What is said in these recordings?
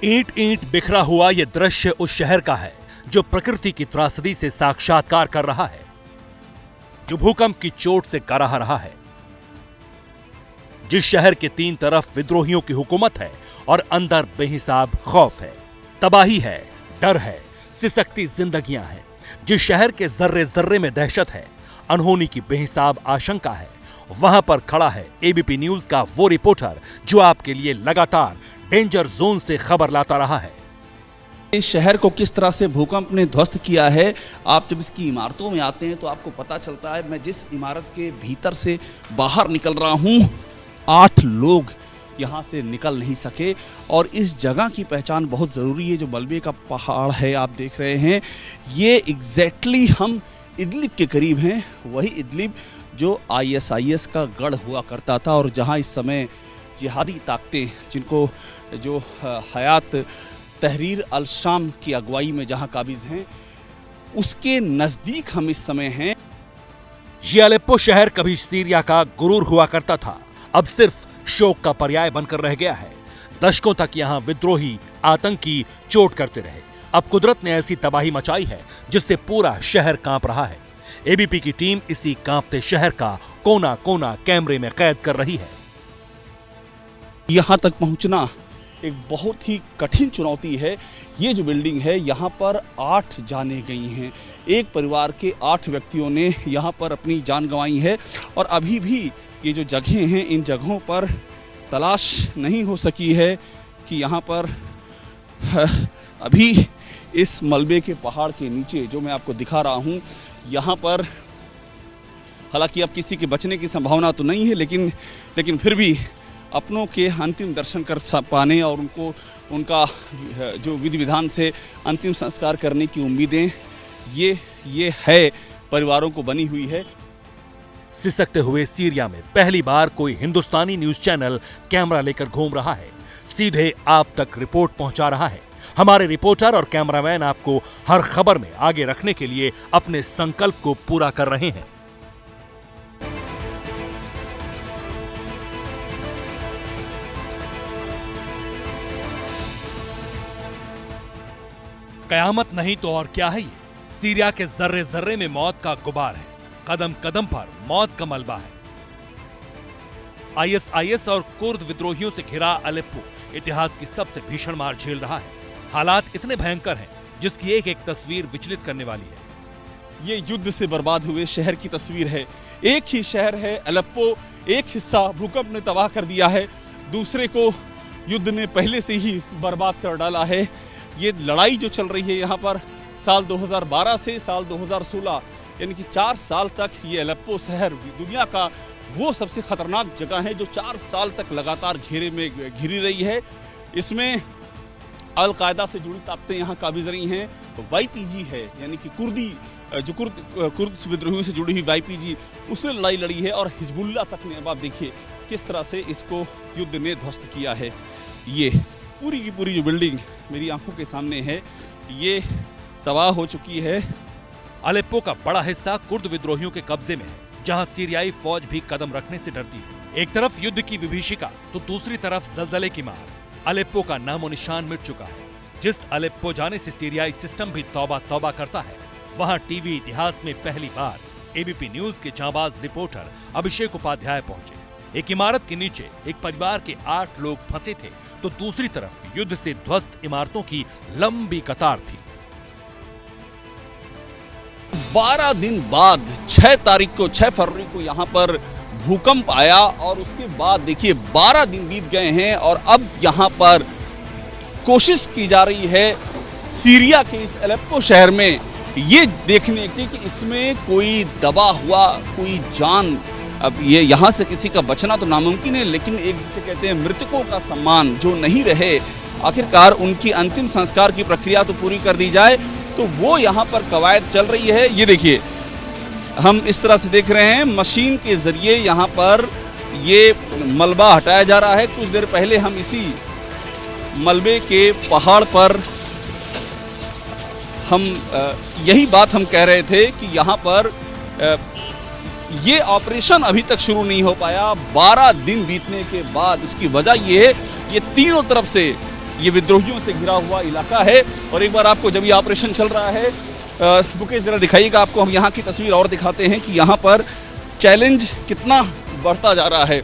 ईंट ईंट बिखरा हुआ यह दृश्य उस शहर का है जो प्रकृति की त्रासदी से साक्षात्कार कर रहा है, जो भूकंप की चोट से कराह रहा है, जिस शहर के तीन तरफ विद्रोहियों की हुकूमत है और अंदर बेहिसाब खौफ है, तबाही है, डर है, सिसकती जिंदगियां हैं, जिस शहर के जर्रे जर्रे में दहशत है, अनहोनी की बेहिसाब आशंका है, वहां पर खड़ा है एबीपी न्यूज का वो रिपोर्टर जो आपके लिए लगातार डेंजर जोन से खबर लाता रहा है। इस शहर को किस तरह से भूकंप ने ध्वस्त किया है, आप जब इसकी इमारतों में आते हैं तो आपको पता चलता है। मैं जिस इमारत के भीतर से बाहर निकल रहा हूं, 8 लोग यहां से निकल नहीं सके। और इस जगह की पहचान बहुत ज़रूरी है। जो मलबे का पहाड़ है आप देख रहे हैं, ये एग्जैक्टली हम इदलिब के करीब हैं। वही इदलिब जो ISIS का गढ़ हुआ करता था और जहां इस समय जिहादी ताकतें, जिनको जो हयात तहरीर अल शाम की अगुवाई में जहां काबिज हैं, उसके नज़दीक हम इस समय हैं। ये अलेप्पो शहर कभी सीरिया का गुरूर हुआ करता था, अब सिर्फ शोक का पर्याय बनकर रह गया है। दशकों तक यहां विद्रोही आतंकी चोट करते रहे। अब कुदरत ने ऐसी तबाही मचाई है जिससे पूरा शहर कांप रहा है। एबीपी की टीम इसी कांपते शहर का कोना कोना कैमरे में कैद कर रही है। यहाँ तक पहुँचना एक बहुत ही कठिन चुनौती है। ये जो बिल्डिंग है, यहाँ पर 8 जानें गई हैं। एक परिवार के 8 व्यक्तियों ने यहाँ पर अपनी जान गंवाई है और अभी भी ये जो जगहें हैं, इन जगहों पर तलाश नहीं हो सकी है कि यहाँ पर अभी इस मलबे के पहाड़ के नीचे जो मैं आपको दिखा रहा हूँ, यहाँ पर हालांकि अब किसी के बचने की संभावना तो नहीं है, लेकिन फिर भी अपनों के अंतिम दर्शन कर पाने और उनका जो विधि विधान से अंतिम संस्कार करने की उम्मीदें ये है परिवारों को बनी हुई है। सिसकते हुए सीरिया में पहली बार कोई हिंदुस्तानी न्यूज चैनल कैमरा लेकर घूम रहा है, सीधे आप तक रिपोर्ट पहुंचा रहा है। हमारे रिपोर्टर और कैमरामैन आपको हर खबर में आगे रखने के लिए अपने संकल्प को पूरा कर रहे हैं। कयामत नहीं तो और क्या है ये? सीरिया के जर्रे जर्रे में मौत का गुबार है, कदम कदम पर मौत का मलबा है। ISIS और कुर्द विद्रोहियों से घिरा अलेप्पो इतिहास की सबसे भीषण मार झेल रहा है। हालात इतने भयंकर हैं जिसकी एक एक तस्वीर विचलित करने वाली है। ये युद्ध से बर्बाद हुए शहर की तस्वीर है। एक ही शहर है अलेप्पो, एक हिस्सा भूकंप ने तबाह कर दिया है, दूसरे को युद्ध ने पहले से ही बर्बाद कर डाला है। ये लड़ाई जो चल रही है यहाँ पर साल 2012 से साल 2016, यानी कि 4 साल तक ये अलेप्पो शहर दुनिया का वो सबसे खतरनाक जगह है जो 4 साल तक लगातार घेरे में घिरी रही है। इसमें अल-कायदा से जुड़ी ताकतें यहाँ काबिज रही हैं। तो YPG है, यानी कि कुर्द विद्रोहियों से जुड़ी हुई YPG, उसने लड़ाई लड़ी है और हिजबुल्लाह तक ने। अब आप देखिए किस तरह से इसको युद्ध ने ध्वस्त किया है। ये पूरी की पूरी जो बिल्डिंग मेरी आंखों के सामने है, ये तबाह हो चुकी है। अलेप्पो का बड़ा हिस्सा कुर्द विद्रोहियों के कब्जे में है, जहां सीरियाई फौज भी कदम रखने से डरती है। एक तरफ युद्ध की विभीषिका तो दूसरी तरफ जलजले की मार। अलेप्पो का नामो निशान मिट चुका है। जिस अलेप्पो जाने से सीरियाई सिस्टम भी तौबा तौबा करता है, वहां टीवी इतिहास में पहली बार एबीपी न्यूज के जांबाज रिपोर्टर अभिषेक उपाध्याय पहुंचे। एक इमारत के नीचे एक परिवार के 8 लोग फंसे थे, तो दूसरी तरफ युद्ध से ध्वस्त इमारतों की लंबी कतार थी। 12 दिन बाद 6 फरवरी को यहाँ पर भूकंप आया और उसके बाद देखिए 12 दिन बीत गए हैं और अब यहाँ पर कोशिश की जा रही है सीरिया के इस अलेप्पो शहर में ये देखने की कि इसमें कोई दबा हुआ कोई जान, अब ये यहाँ से किसी का बचना तो नामुमकिन है, लेकिन एक जिसे कहते हैं मृतकों का सम्मान जो नहीं रहे, आखिरकार उनकी अंतिम संस्कार की प्रक्रिया तो पूरी कर दी जाए, तो वो यहाँ पर कवायद चल रही है। ये देखिए हम इस तरह से देख रहे हैं, मशीन के जरिए यहाँ पर ये मलबा हटाया जा रहा है। कुछ देर पहले हम इसी मलबे के पहाड़ पर हम यही बात हम कह रहे थे कि यहाँ पर ये ऑपरेशन अभी तक शुरू नहीं हो पाया 12 दिन बीतने के बाद। उसकी वजह ये है, ये तीनों तरफ से ये विद्रोहियों से घिरा हुआ इलाका है। और एक बार आपको जब ये ऑपरेशन चल रहा है, मुकेश जरा दिखाइएगा, आपको हम यहाँ की तस्वीर और दिखाते हैं कि यहाँ पर चैलेंज कितना बढ़ता जा रहा है।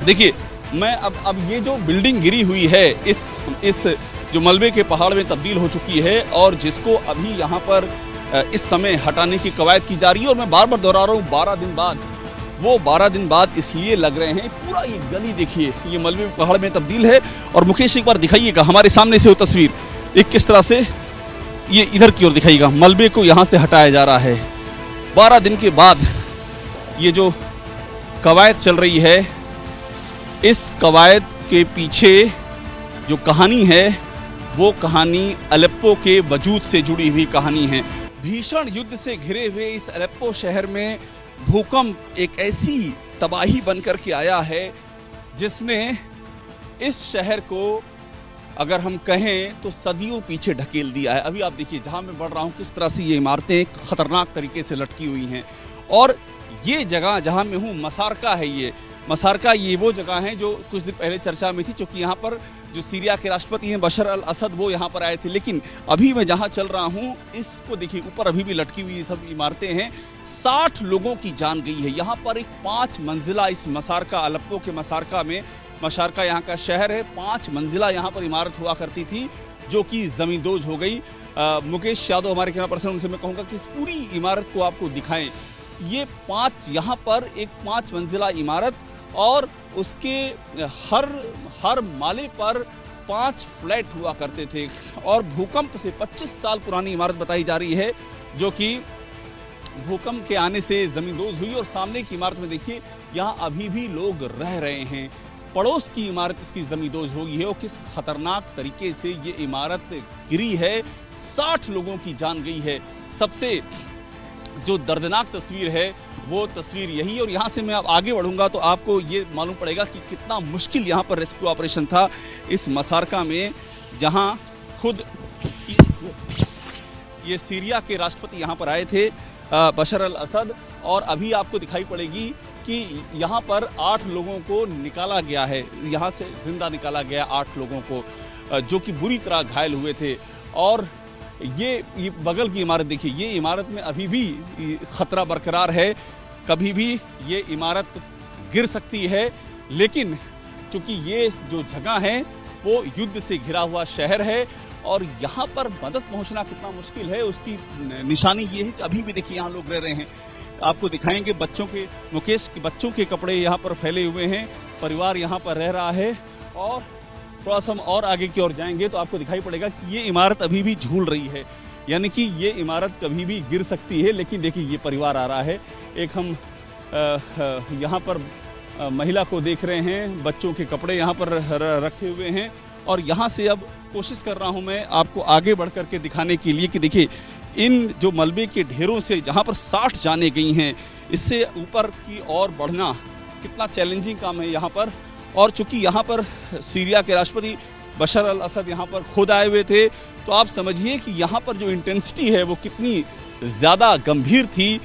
देखिए, मैं अब ये जो बिल्डिंग गिरी हुई है इस जो मलबे के पहाड़ में तब्दील हो चुकी है और जिसको अभी यहाँ पर इस समय हटाने की कवायद की जा रही है। और मैं बार बार दोहरा रहा हूँ, 12 दिन बाद, वो 12 दिन बाद इसलिए लग रहे हैं। पूरा ये गली देखिए, ये मलबे पहाड़ में तब्दील है। और मुकेश एक बार दिखाइएगा हमारे सामने से वो तस्वीर, एक किस तरह से ये इधर की ओर दिखाइएगा, मलबे को यहाँ से हटाया जा रहा है। 12 दिन के बाद ये जो कवायद चल रही है, इस कवायद के पीछे जो कहानी है वो कहानी अलेप्पो के वजूद से जुड़ी हुई कहानी है। भीषण युद्ध से घिरे हुए इस अलेप्पो शहर में भूकंप एक ऐसी तबाही बनकर के आया है जिसने इस शहर को, अगर हम कहें तो सदियों पीछे ढकेल दिया है। अभी आप देखिए, जहां मैं बढ़ रहा हूं किस तरह से ये इमारतें खतरनाक तरीके से लटकी हुई हैं। और ये जगह जहां मैं हूं, मसारका है, ये मसारका, ये वो जगह है जो कुछ दिन पहले चर्चा में थी, क्योंकि यहाँ पर जो सीरिया के राष्ट्रपति हैं बशर अल असद, वो यहाँ पर आए थे। लेकिन अभी मैं जहाँ चल रहा हूँ, इसको देखिए, ऊपर अभी भी लटकी हुई ये सब इमारतें हैं। 60 लोगों की जान गई है। यहाँ पर एक 5 मंजिला, इस मसारका, अलेप्पो के मसारका में, मसारका यहाँ का शहर है, 5 मंजिला यहाँ पर इमारत हुआ करती थी जो कि ज़मींदोज हो गई। मुकेश यादव हमारे कैमरा पर्सन, उनसे मैं कहूँगा कि इस पूरी इमारत को आपको दिखाएं। ये 5, यहाँ पर एक 5 मंजिला इमारत और उसके हर माले पर 5 फ्लैट हुआ करते थे। और भूकंप से 25 साल पुरानी इमारत बताई जा रही है जो कि भूकंप के आने से ज़मींदोज हुई। और सामने की इमारत में देखिए, यहाँ अभी भी लोग रह रहे हैं। पड़ोस की इमारत इसकी ज़मींदोज हो गई है। और किस खतरनाक तरीके से ये इमारत गिरी है, 60 लोगों की जान गई है। सबसे जो दर्दनाक तस्वीर है वो तस्वीर यही। और यहाँ से मैं अब आगे बढ़ूंगा तो आपको ये मालूम पड़ेगा कि कितना मुश्किल यहाँ पर रेस्क्यू ऑपरेशन था इस मसारका में, जहाँ खुद ये सीरिया के राष्ट्रपति यहाँ पर आए थे, बशर अल असद। और अभी आपको दिखाई पड़ेगी कि यहाँ पर 8 लोगों को निकाला गया है, यहाँ से जिंदा निकाला गया 8 लोगों को, जो कि बुरी तरह घायल हुए थे। और ये बगल की इमारत देखिए, ये इमारत में अभी भी खतरा बरकरार है, कभी भी ये इमारत गिर सकती है। लेकिन चूंकि ये जो जगह है वो युद्ध से घिरा हुआ शहर है और यहाँ पर मदद पहुँचना कितना मुश्किल है, उसकी निशानी ये है कि अभी भी देखिए यहाँ लोग रह रहे हैं। आपको दिखाएंगे बच्चों के, मुकेश के बच्चों के कपड़े यहाँ पर फैले हुए हैं, परिवार यहाँ पर रह रहा है। और थोड़ा सा हम और आगे की ओर जाएंगे तो आपको दिखाई पड़ेगा कि ये इमारत अभी भी झूल रही है, यानी कि ये इमारत कभी भी गिर सकती है। लेकिन देखिए, ये परिवार आ रहा है। एक हम यहाँ पर महिला को देख रहे हैं, बच्चों के कपड़े यहाँ पर रखे हुए हैं। और यहाँ से अब कोशिश कर रहा हूँ मैं आपको आगे बढ़ कर के दिखाने के लिए कि देखिए, इन जो मलबे के ढेरों से जहाँ पर 60 जाने गई हैं, इससे ऊपर की ओर बढ़ना कितना चैलेंजिंग काम है यहाँ पर। और चूंकि यहाँ पर सीरिया के राष्ट्रपति बशर अल असद यहाँ पर खुद आए हुए थे, तो आप समझिए कि यहाँ पर जो इंटेंसिटी है वो कितनी ज़्यादा गंभीर थी।